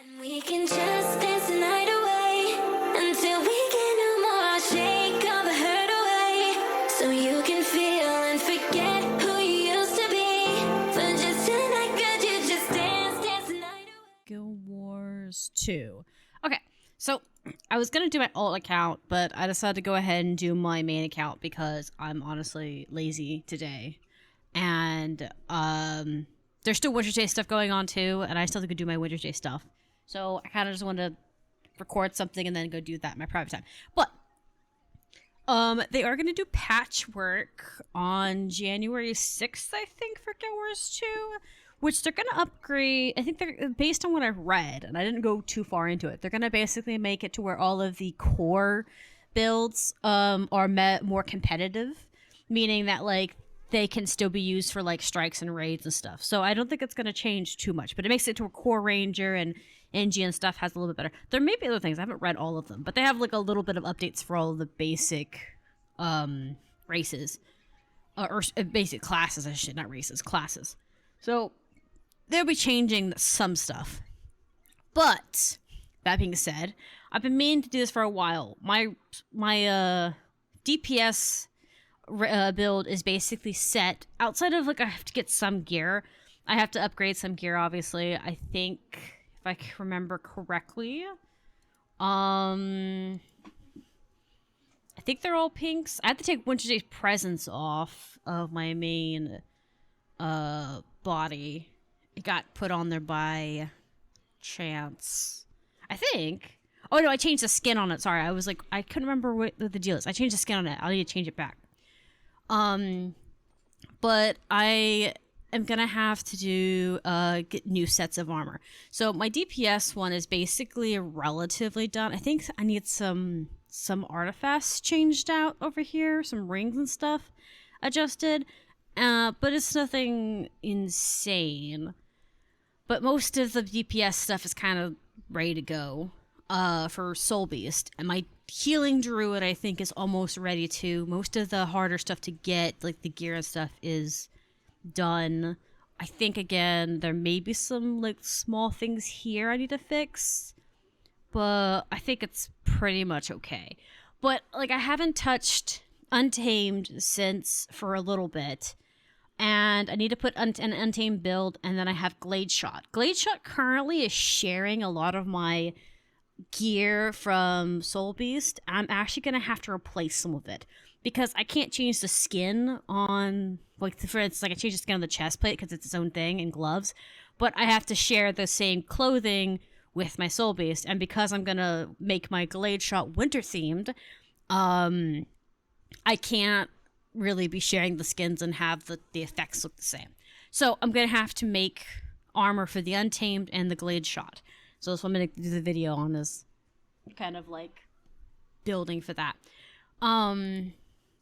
And we can just dance the night away until we get no more. Shake all the hurt away so you can feel and forget who you used to be. For just tonight, could you just dance the night away? Guild Wars 2. Okay, so I was gonna do my alt account, but I decided to go ahead and do my main account because I'm honestly lazy today. And there's still Winter's Day stuff going on too, and I still have to do my Winter's Day stuff. So I kind of just want to record something and then go do that in my private time. But they are going to do patchwork on January 6th, I think, for Guild Wars 2, which they're going to upgrade. I think they're based on what I've read, and I didn't go too far into it. They're going to basically make it to where all of the core builds are more competitive, meaning that like they can still be used for like strikes and raids and stuff. So I don't think it's going to change too much, but it makes it to a core ranger and NG and stuff has a little bit better. There may be other things. I haven't read all of them, but they have like a little bit of updates for all of the basic races or basic classes. I should not races, classes. So they'll be changing some stuff. But that being said, I've been meaning to do this for a while. My DPS build is basically set outside of like I have to get some gear. I have to upgrade some gear, obviously. I think if I can remember correctly, I think they're all pinks. I have to take Winter's Day's presence off of my main body. It got put on there by chance, I think. Oh no, I changed the skin on it. Sorry, I was like, I couldn't remember what the deal is. I changed the skin on it. I need to change it back. But I am gonna have to do get new sets of armor. So my DPS one is basically relatively done. I think I need some artifacts changed out over here, some rings and stuff adjusted. But it's nothing insane. But most of the DPS stuff is kind of ready to go. For Soul Beast, and my healing druid I think is almost ready too. Most of the harder stuff to get, like the gear and stuff, is done. I think again there may be some like small things here I need to fix, but I think it's pretty much okay. But like I haven't touched Untamed since for a little bit, and I need to put an Untamed build, and then I have Glade Shot. Glade Shot currently is sharing a lot of my gear from Soul Beast. I'm actually gonna have to replace some of it because I can't change the skin on, like, for instance, like I change the skin on the chest plate because it's its own thing, and gloves, but I have to share the same clothing with my Soul Beast. And because I'm gonna make my Glade Shot winter themed, I can't really be sharing the skins and have the effects look the same. So I'm gonna have to make armor for the Untamed and the Glade Shot. So that's what I'm going to do the video on, is kind of like building for that.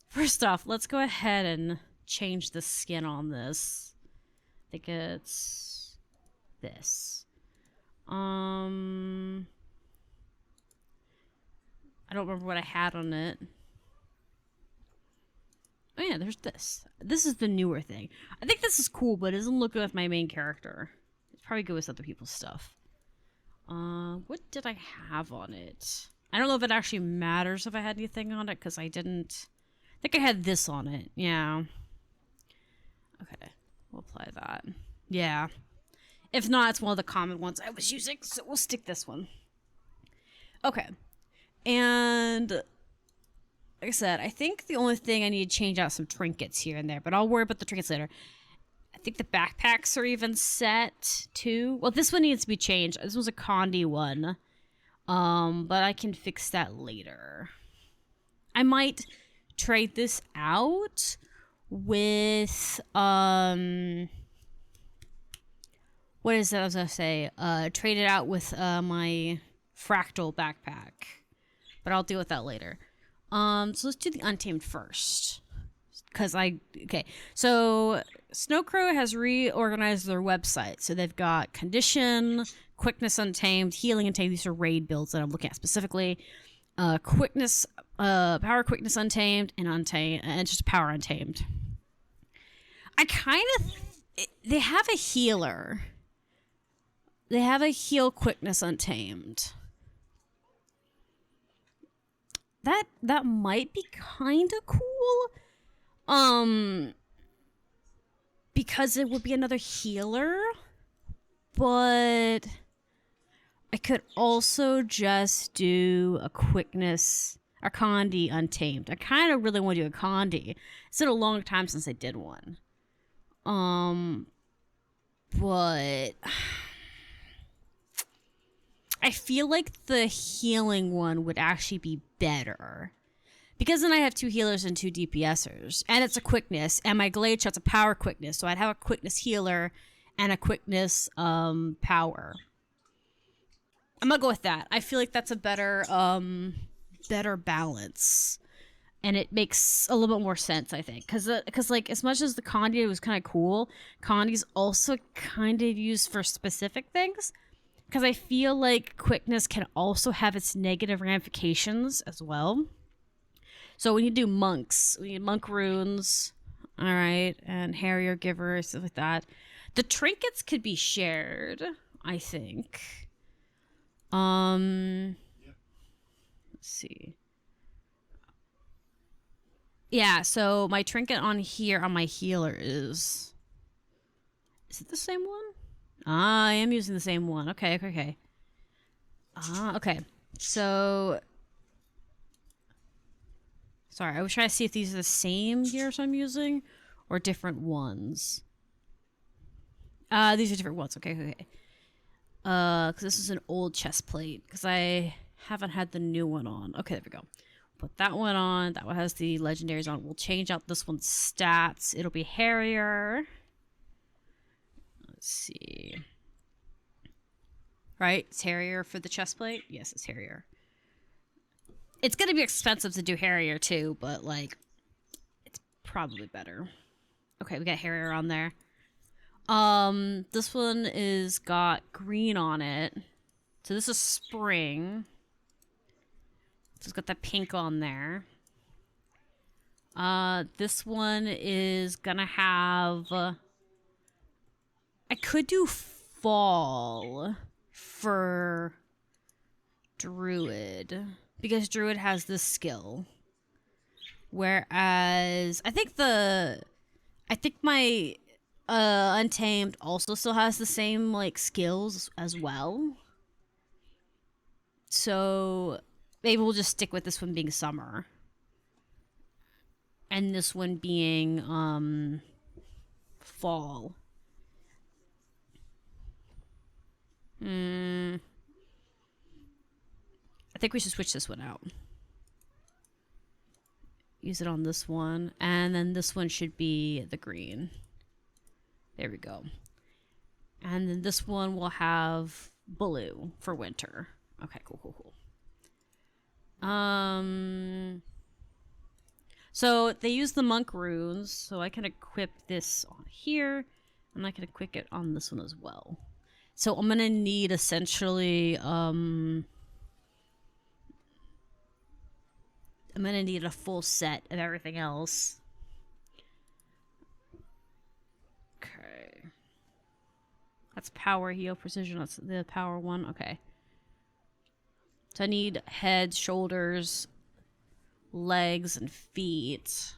First off, let's go ahead and change the skin on this. I think it's this. I don't remember what I had on it. Oh yeah, there's this. This is the newer thing. I think this is cool, but it doesn't look good with my main character. It's probably good with other people's stuff. What did I have on it? I don't know if it actually matters if I had anything on it, because I didn't. I think I had this on it. Yeah. Okay. We'll apply that. Yeah. If not, it's one of the common ones I was using, so we'll stick this one. Okay. And like I said, I think the only thing I need to change out some trinkets here and there, but I'll worry about the trinkets later. I think the backpacks are even set too. Well, this one needs to be changed. This was a Condi one. But I can fix that later. I might trade this out with what is that I was gonna say? Trade it out with my fractal backpack. But I'll deal with that later. So let's do the Untamed first. Okay, so Snowcrow has reorganized their website. So they've got Condition, Quickness Untamed, Healing Untamed. These are raid builds that I'm looking at specifically. Quickness, Power Quickness Untamed, and just Power Untamed. I kind of... they have a healer. they have a heal quickness untamed. That might be kind of cool. Because it would be another healer, but I could also just do a quickness, a Condi untamed. I kind of really want to do a Condi. It's been a long time since I did one. But I feel like the healing one would actually be better. Because then I have 2 healers and 2 DPSers. And it's a quickness. And my Glade Shot's a power quickness. So I'd have a quickness healer and a quickness power. I'm gonna go with that. I feel like that's a better balance. And it makes a little bit more sense, I think. Because like, as much as the Condi was kind of cool, Condi's also kind of used for specific things. Because I feel like quickness can also have its negative ramifications as well. So we need to do monks. We need monk runes. All right. And Harrier Giver, stuff like that. The trinkets could be shared, I think. Let's see. Yeah, so my trinket on here on my healer is it the same one? Ah, I am using the same one. Okay. Okay. So sorry, I was trying to see if these are the same gears I'm using or different ones. These are different ones. Okay. Because this is an old chest plate. Because I haven't had the new one on. Okay, there we go. Put that one on. That one has the legendaries on. We'll change out this one's stats. It'll be Harrier. Let's see. Right? It's Harrier for the chest plate? Yes, it's Harrier. It's going to be expensive to do Harrier too, but like, it's probably better. Okay, we got Harrier on there. This one is got green on it. So this is spring. So it's got the pink on there. This one is gonna have... I could do fall for Druid. Because Druid has this skill. Whereas, I think my Untamed also still has the same, like, skills as well. So, maybe we'll just stick with this one being summer. And this one being, fall. I think we should switch this one out. Use it on this one. And then this one should be the green. There we go. And then this one will have blue for winter. Okay, cool. So they use the monk runes, so I can equip this on here, and I can equip it on this one as well. So I'm gonna need essentially, I'm gonna need a full set of everything else. Okay. That's power, heal, precision. That's the power one. Okay. So I need head, shoulders, legs, and feet.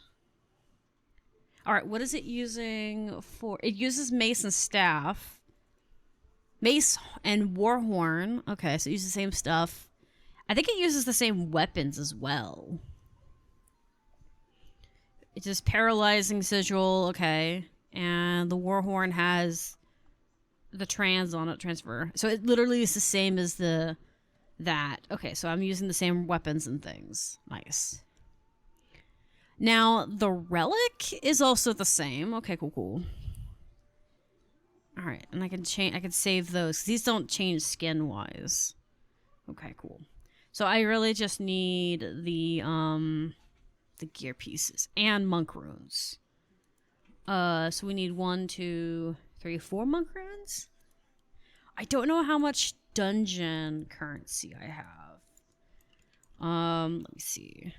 Alright, what is it using for? It uses mace and staff. Mace and warhorn. Okay, so it uses the same stuff. I think it uses the same weapons as well. It's just paralyzing sigil, okay. And the warhorn has the trans on it, transfer. So it literally is the same as that. Okay, so I'm using the same weapons and things. Nice. Now, the relic is also the same. Okay, cool. Alright, and I can save those. These don't change skin-wise. Okay, cool. So I really just need the gear pieces and monk runes. So we need 1, 2, 3, 4 monk runes? I don't know how much dungeon currency I have. Let me see.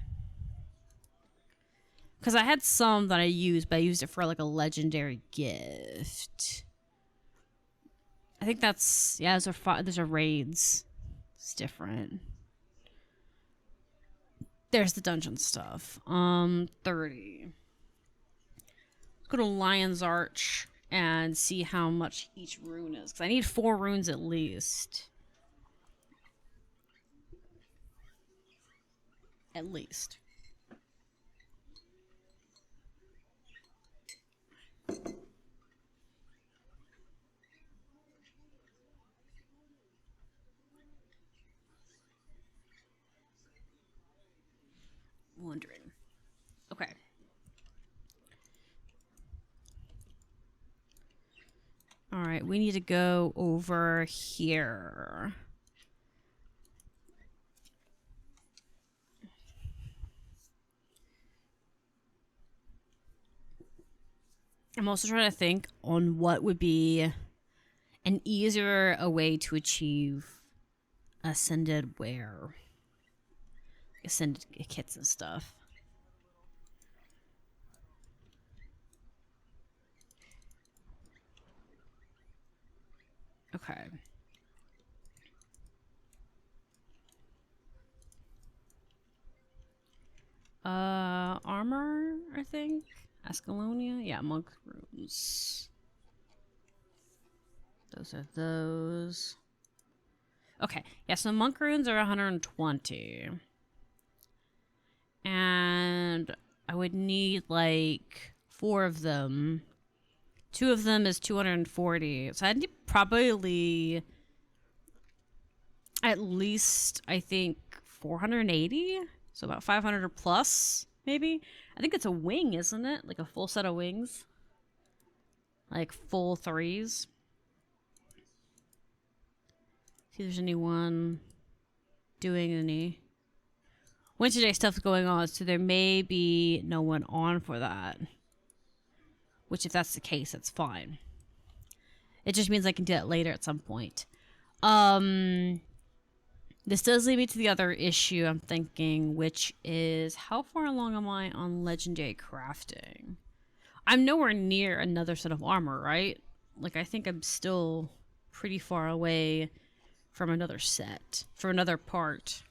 Because I had some that I used, but I used it for like a legendary gift. I think that's, yeah, those are raids. It's different. There's the dungeon stuff. 30. Let's go to Lion's Arch and see how much each rune is. Because I need 4 runes at least. At least. Wondering. Okay. All right, we need to go over here. I'm also trying to think on what would be an easier a way to achieve ascended wear. Ascended kits and stuff. Okay. Armor, I think. Ascalonia? Yeah, monk runes. Those are those. Okay, yeah, so monk runes are 120. And I would need like 4 of them. 2 of them is 240. So I'd need probably at least, I think, 480. So about 500 or plus, maybe. I think it's a wing, isn't it? Like a full set of wings. Like full 3s. See if there's anyone doing any Winter Day stuff going on, so there may be no one on for that. Which, if that's the case, that's fine. It just means I can do it later at some point. This does lead me to the other issue I'm thinking, which is how far along am I on legendary crafting? I'm nowhere near another set of armor, right? Like, I think I'm still pretty far away from another set, from another part.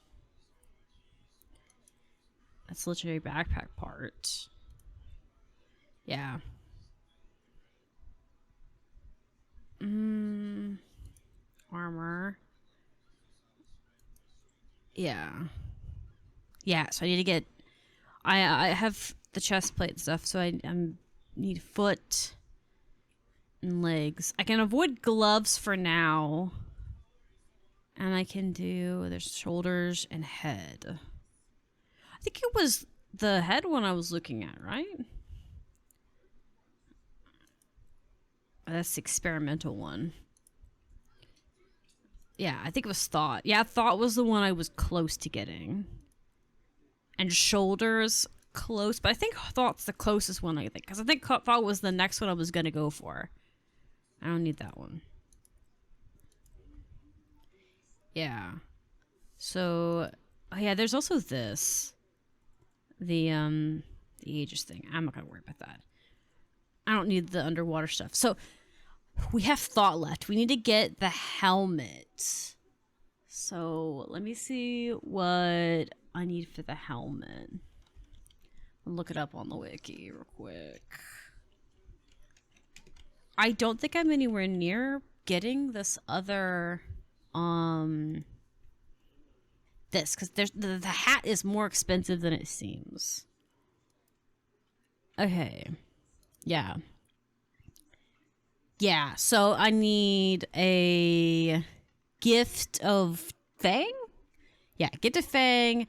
That's legendary backpack part. Yeah. Armor. Yeah. Yeah, so I need to get... I have the chest plate stuff, so I need foot and legs. I can avoid gloves for now. And I can do... There's shoulders and head. I think it was the head one I was looking at, right? That's the experimental one. Yeah, I think it was Thought. Yeah, Thought was the one I was close to getting. And shoulders, close. But I think Thought's the closest one, I think. Because I think Thought was the next one I was going to go for. I don't need that one. Yeah. So, oh yeah, there's also this. The Aegis thing. I'm not going to worry about that. I don't need the underwater stuff. So, we have Thought left. We need to get the helmet. So, let me see what I need for the helmet. I'll look it up on the wiki real quick. I don't think I'm anywhere near getting this other, this, because the hat is more expensive than it seems. Okay. Yeah. Yeah, so I need a gift of Fang? Yeah, gift of Fang,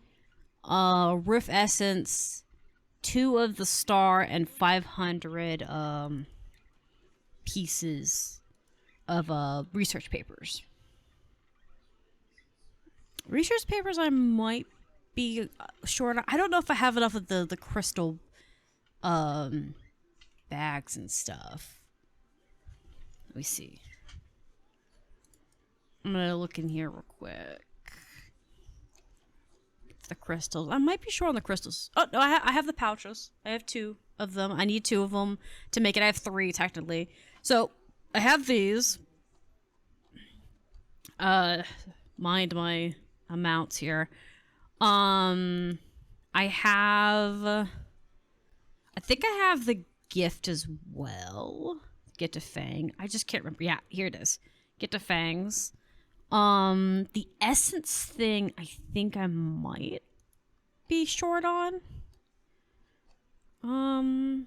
Rift Essence, 2 of the star, and 500 pieces of research papers. Research papers I might be short. I don't know if I have enough of the crystal bags and stuff. Let me see. I'm gonna look in here real quick. The crystals. I might be short on the crystals. Oh, no, I have the pouches. I have 2 of them. I need 2 of them to make it. I have 3, technically. So, I have these. Uh, mind my amounts here. I have. I think I have the gift as well. Get to Fang. I just can't remember. Yeah, here it is. Get to Fangs. The essence thing, I think I might be short on. I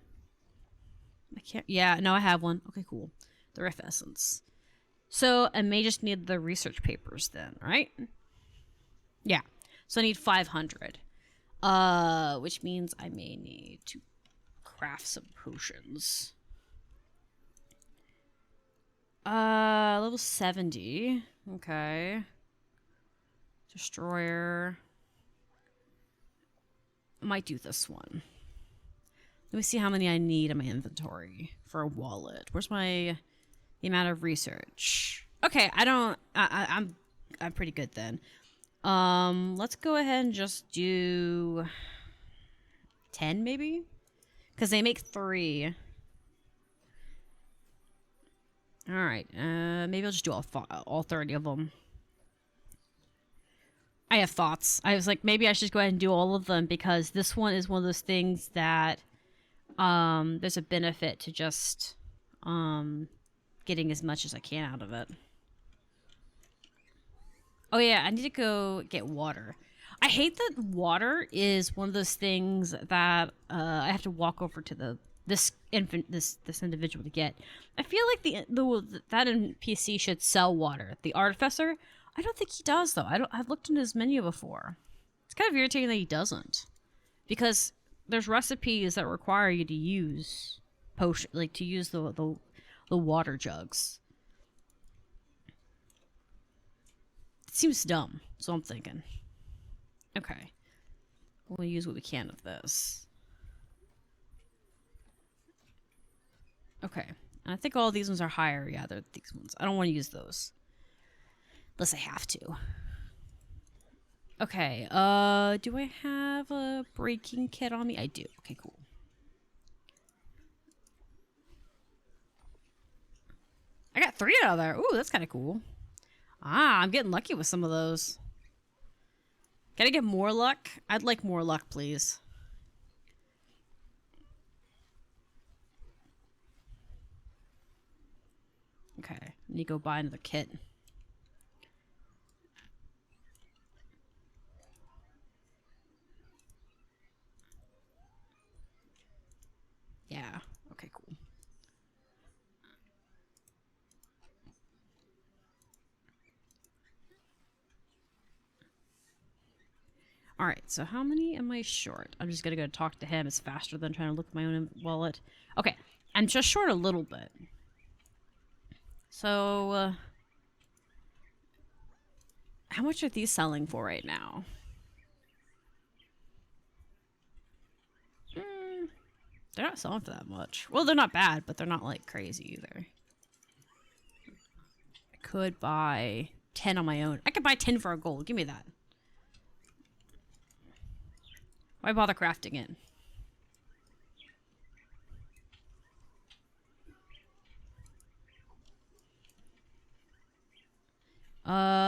can't. Yeah, no, I have one. Okay, cool. The Rift Essence. So I may just need the research papers then, right? Yeah. So I need 500. Which means I may need to craft some potions. Level 70. Okay. Destroyer. I might do this one. Let me see how many I need in my inventory for a wallet. Where's the amount of research? Okay, I'm pretty good then. Let's go ahead and just do 10 maybe? Because they make 3. Alright, maybe I'll just do all 30 of them. I have thoughts. I was like, maybe I should go ahead and do all of them because this one is one of those things that there's a benefit to just getting as much as I can out of it. Oh yeah, I need to go get water. I hate that water is one of those things that I have to walk over to this individual to get. I feel like that NPC should sell water. The artificer, I don't think he does though. I've looked into his menu before. It's kind of irritating that he doesn't, because there's recipes that require you to use potion, like to use the water jugs. It seems dumb, so I'm thinking. Okay, we'll use what we can of this. Okay, and I think all these ones are higher. Yeah, they're these ones. I don't want to use those unless I have to. Okay, do I have a breaking kit on me? I do. Okay, cool. I got 3 out of there. Ooh, that's kind of cool. Ah, I'm getting lucky with some of those. Can I get more luck? I'd like more luck, please. Okay, I need to go buy another kit. Yeah, okay, cool. Alright, so how many am I short? I'm just gonna go talk to him. It's faster than trying to look at my own wallet. Okay, I'm just short a little bit. So, how much are these selling for right now? They're not selling for that much. Well, they're not bad, but they're not, like, crazy either. I could buy 10 on my own. I could buy 10 for a gold. Give me that. Why bother crafting it?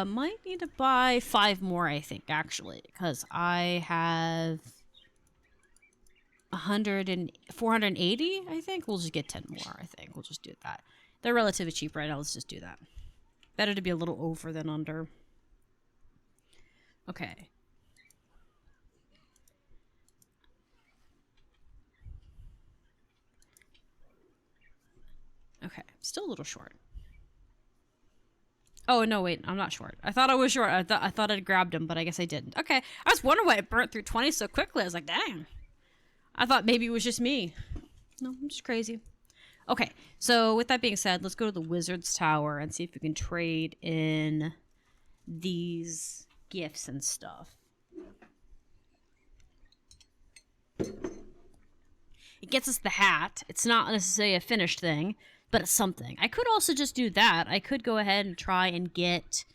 Might need to buy 5 more, I think, actually, because I have 480, I think. We'll just get 10 more, I think. We'll just do that. They're relatively cheap right now. Let's just do that. Better to be a little over than under. Okay. Okay, still a little short. Oh, no, wait, I'm not short. I thought I was short. I thought I'd grabbed him, but I guess I didn't. Okay, I was wondering why it burnt through 20 so quickly. I was like, dang. I thought maybe it was just me. No, I'm just crazy. Okay, so with that being said, let's go to the Wizard's Tower and see if we can trade in these gifts and stuff. It gets us the hat. It's not necessarily a finished thing, but it's something. I could also just do that. I could go ahead and try and get,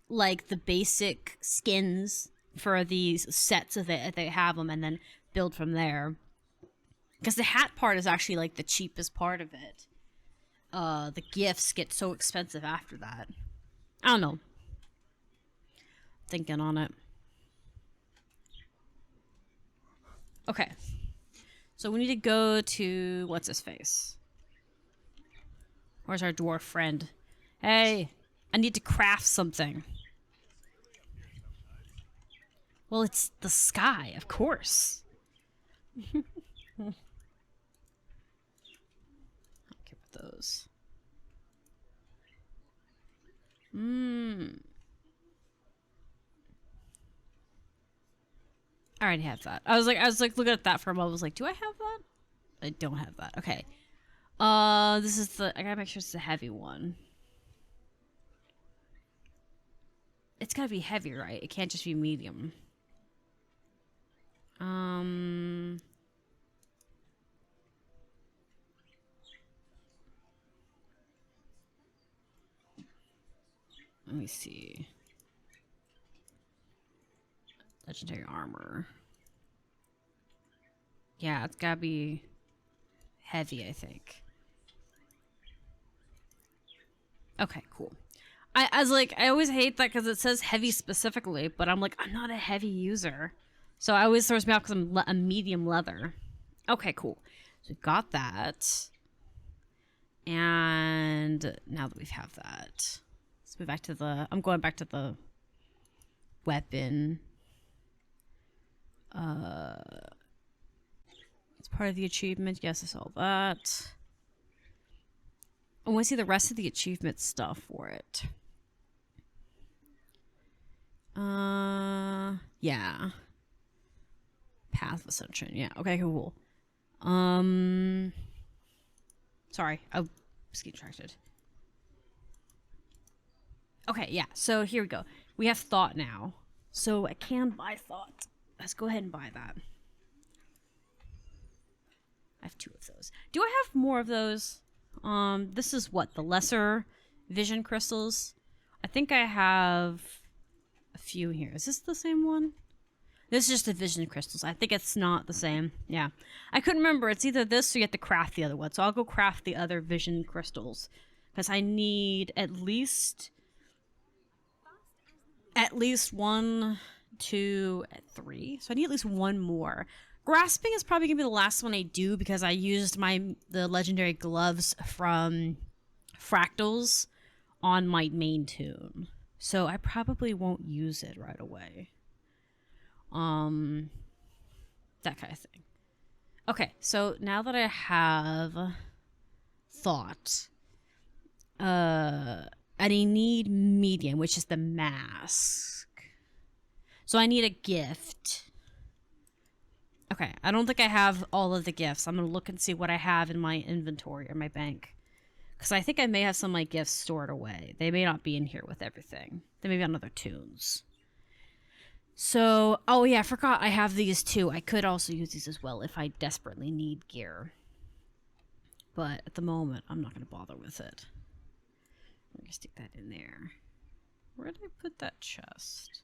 like, the basic skins for these sets if they have them, and then build from there. Because the hat part is actually, like, the cheapest part of it. The gifts get so expensive after that. I don't know. thinking on it. Okay. So we need to go to what's his face? Where's our dwarf friend? Hey, I need to craft something. Well, it's the sky, of course. Okay, with those. I already have that. I was like looking at that for a moment. I was like, do I have that? I don't have that. Okay. This is I gotta make sure it's the heavy one. It's gotta be heavy, right? It can't just be medium. Let me see. Legendary armor. Yeah, it's gotta be heavy, I think. Okay, cool. I was like, I always hate that because it says heavy specifically, but I'm like, I'm not a heavy user. So I always throws me off because I'm a medium leather. Okay, cool. So we've got that. And now that we have that, let's move back to I'm going back to the weapon. It's part of the achievement. Yes, I saw that. I want to see the rest of the achievement stuff for it. Yeah. Path of Ascension. Yeah. Okay, cool. Sorry, I was getting distracted. Okay, yeah. So here we go. We have thought now. So I can buy thought. Let's go ahead and buy that. I have 2 of those. Do I have more of those? This is what? The lesser vision crystals? I think I have a few here. Is this the same one? This is just the vision crystals. I think it's not the same. Yeah. I couldn't remember. It's either this or you have to craft the other one. So I'll go craft the other vision crystals. Because I need at least 1, 2, 3. So I need at least 1 more. Grasping is probably going to be the last one I do because I used the legendary gloves from Fractals on my main tune. So I probably won't use it right away. That kind of thing. Okay, so now that I have thought, I need medium, which is the mask. So I need a gift. Okay, I don't think I have all of the gifts. I'm gonna look and see what I have in my inventory or my bank. Because I think I may have some of my gifts stored away. They may not be in here with everything. They may be on other tunes. So, oh yeah, I forgot I have these too. I could also use these as well if I desperately need gear. But at the moment, I'm not going to bother with it. Let me stick that in there. Where did I put that chest?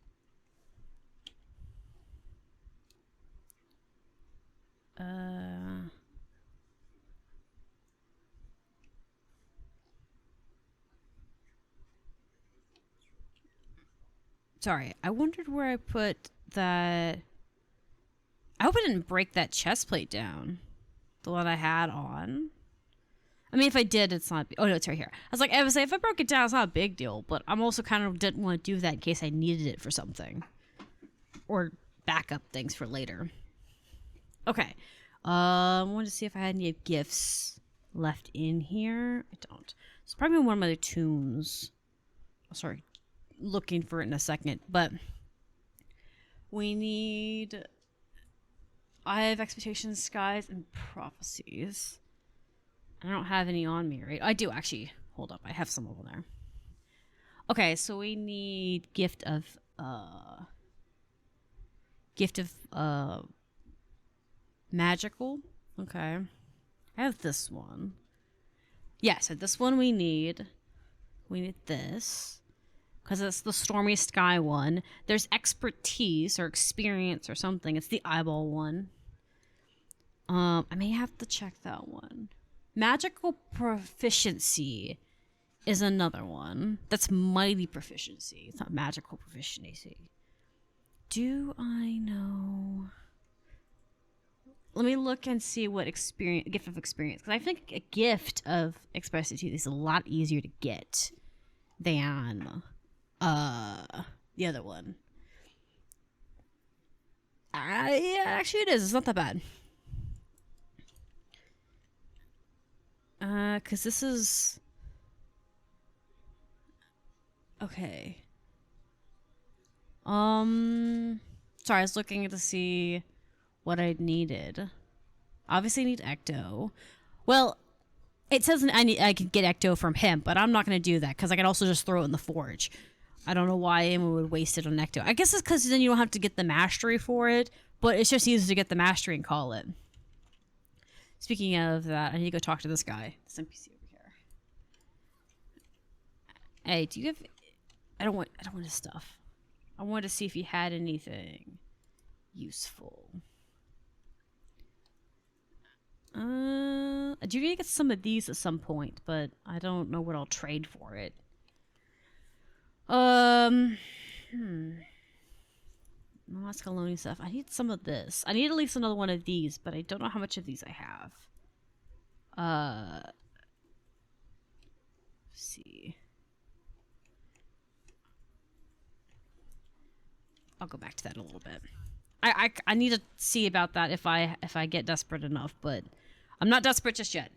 Sorry, I wondered where I put that. I hope I didn't break that chest plate down. The one I had on. I mean, if I did, it's not. Oh no, it's right here. I was like, if I broke it down, it's not a big deal. But I'm also kind of didn't want to do that in case I needed it for something, or backup things for later. Okay. I wanted to see if I had any gifts left in here. I don't. It's probably one of my other tunes. Oh, sorry. Looking for it in a second, but we need Eye of Expectations, Skies, and Prophecies. I don't have any on me, right? I do actually. Hold up, I have some over there. Okay, so we need gift of magical. Okay, I have this one. Yeah, so this one we need. We need this. Because it's the Stormy Sky one. There's expertise or experience or something. It's the eyeball one. I may have to check that one. Magical proficiency is another one. That's mighty proficiency. It's not magical proficiency. Do I know? Let me look and see what experience, gift of experience, because I think a gift of expressity is a lot easier to get than the other one. Yeah, actually it is. It's not that bad. Because this is... Okay. Sorry, I was looking to see what I needed. Obviously I need Ecto. Well, it says I could get Ecto from him, but I'm not going to do that because I can also just throw it in the forge. I don't know why anyone would waste it on Ecto. I guess it's because then you don't have to get the mastery for it, but it's just easier to get the mastery and call it. Speaking of that, I need to go talk to this guy. This NPC over here. Hey, do you have... I don't want his stuff. I wanted to see if he had anything useful. I do need to get some of these at some point, but I don't know what I'll trade for it. Mascaloni stuff. I need some of this. I need at least another one of these, but I don't know how much of these I have. Let's see. I'll go back to that in a little bit. I need to see about that if I get desperate enough, but I'm not desperate just yet.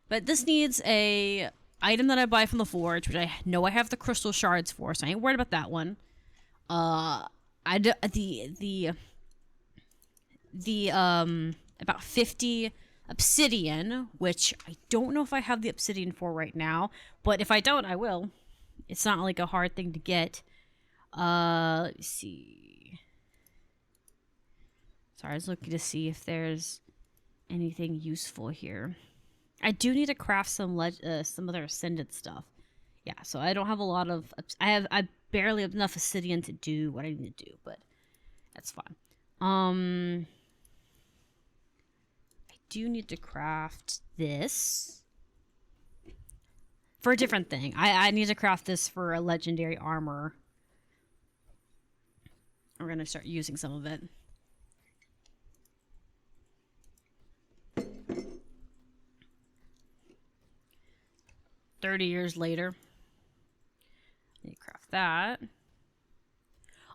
But this needs a item that I buy from the forge, which I know I have the crystal shards for, so I ain't worried about that one. About 50 obsidian, which I don't know if I have the obsidian for right now, but if I don't, I will. It's not like a hard thing to get. Let me see. Sorry, I was looking to see if there's anything useful here. I do need to craft some other ascendant stuff. Yeah, so I don't have a lot of... I barely have enough obsidian to do what I need to do, but that's fine. I do need to craft this for a different thing. I need to craft this for a legendary armor. We're gonna start using some of it. $30 later. I need to craft that.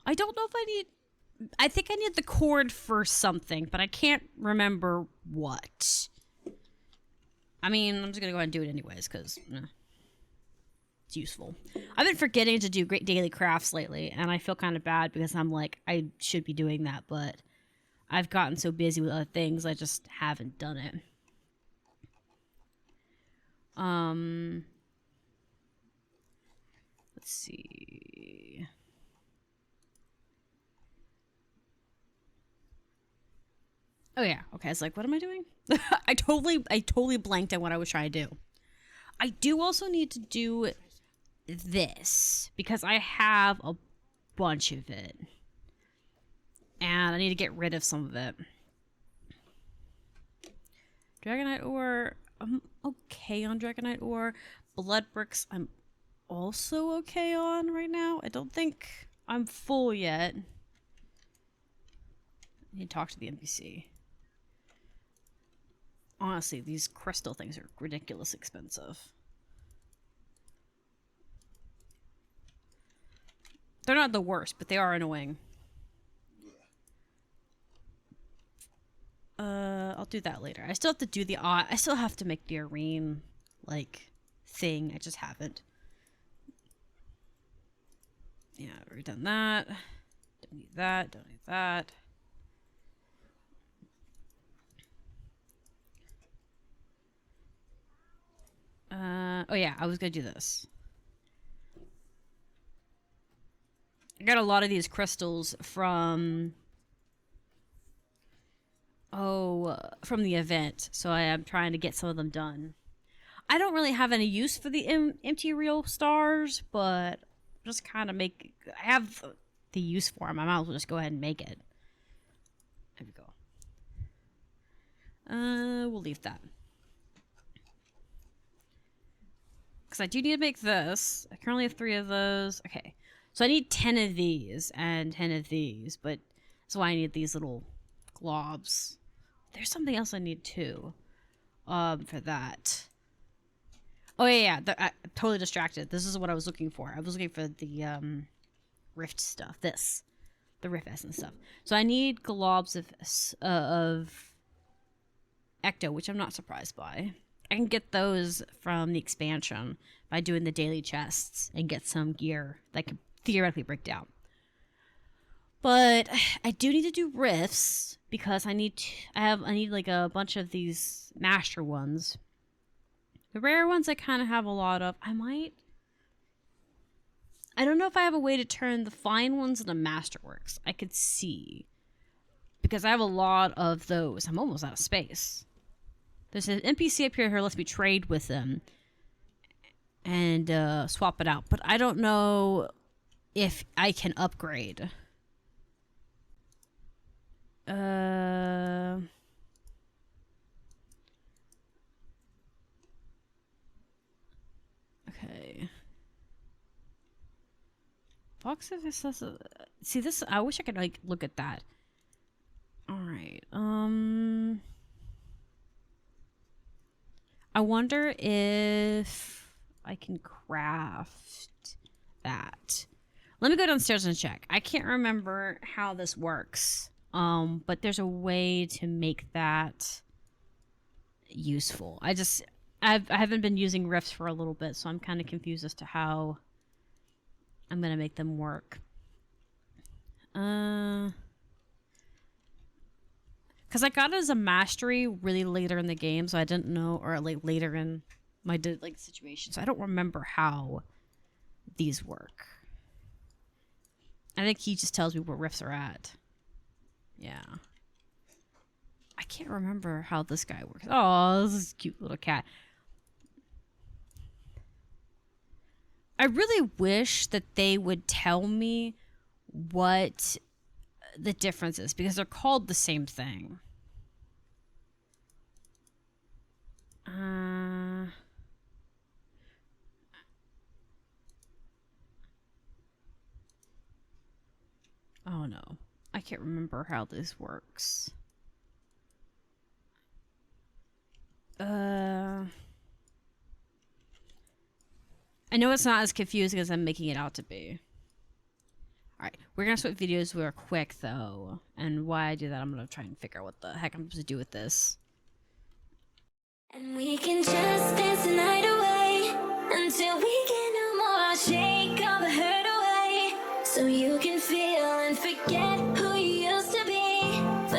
I don't know if I need... I think I need the cord for something, but I can't remember what. I mean, I'm just gonna go ahead and do it anyways, because it's useful. I've been forgetting to do great daily crafts lately, and I feel kind of bad because I'm like, I should be doing that, but I've gotten so busy with other things, I just haven't done it. Let's see. Oh yeah, okay. I was like, what am I doing? I totally blanked on what I was trying to do. I do also need to do this because I have a bunch of it. And I need to get rid of some of it. Dragonite ore, I'm okay on Dragonite ore. Blood bricks, I'm also okay on right now. I don't think I'm full yet. I need to talk to the NPC. Honestly, these crystal things are ridiculous expensive. They're not the worst, but they are annoying. I'll do that later. I still have to do the I still have to make the arena like thing. I just haven't. Yeah, I've already done that. Don't need that. Don't need that. Oh yeah, I was gonna do this. I got a lot of these crystals from from the event, so I am trying to get some of them done. I don't really have any use for the empty real stars, but just kind of I have the use for them. I might as well just go ahead and make it. There we go. We'll leave that. Because I do need to make this. I currently have 3 of those. Okay. So I need 10 of these and 10 of these, but that's why I need these little globs. There's something else I need too, for that. Oh yeah, I'm totally distracted. This is what I was looking for. I was looking for the rift stuff. The rift essence stuff. So I need globs of ecto, which I'm not surprised by. I can get those from the expansion by doing the daily chests and get some gear that could theoretically break down. But I do need to do rifts because I need like a bunch of these master ones. The rare ones I kind of have a lot of. I don't know if I have a way to turn the fine ones into masterworks. I could see. Because I have a lot of those. I'm almost out of space. There's an NPC up here who lets me trade with them and swap it out. But I don't know if I can upgrade. Okay. Box of this. See this. I wish I could like look at that. All right. I wonder if I can craft that. Let me go downstairs and check. I can't remember how this works. But there's a way to make that useful. I haven't been using rifts for a little bit, so I'm kind of confused as to how I'm gonna make them work. Because I got it as a mastery really later in the game, so I didn't know, or like later in my situation, so I don't remember how these work. I think he just tells me where rifts are at. Yeah. I can't remember how this guy works. Oh, this is a cute little cat. I really wish that they would tell me what the difference is, because they're called the same thing. Oh no. I can't remember how this works. I know it's not as confusing as I'm making it out to be. Alright, we're gonna switch videos real quick though. And why I do that, I'm gonna try and figure out what the heck I'm supposed to do with this. And we can just dance the night away until we get no more. I'll shake all the hurt away so you can feel and forget who you used to be. For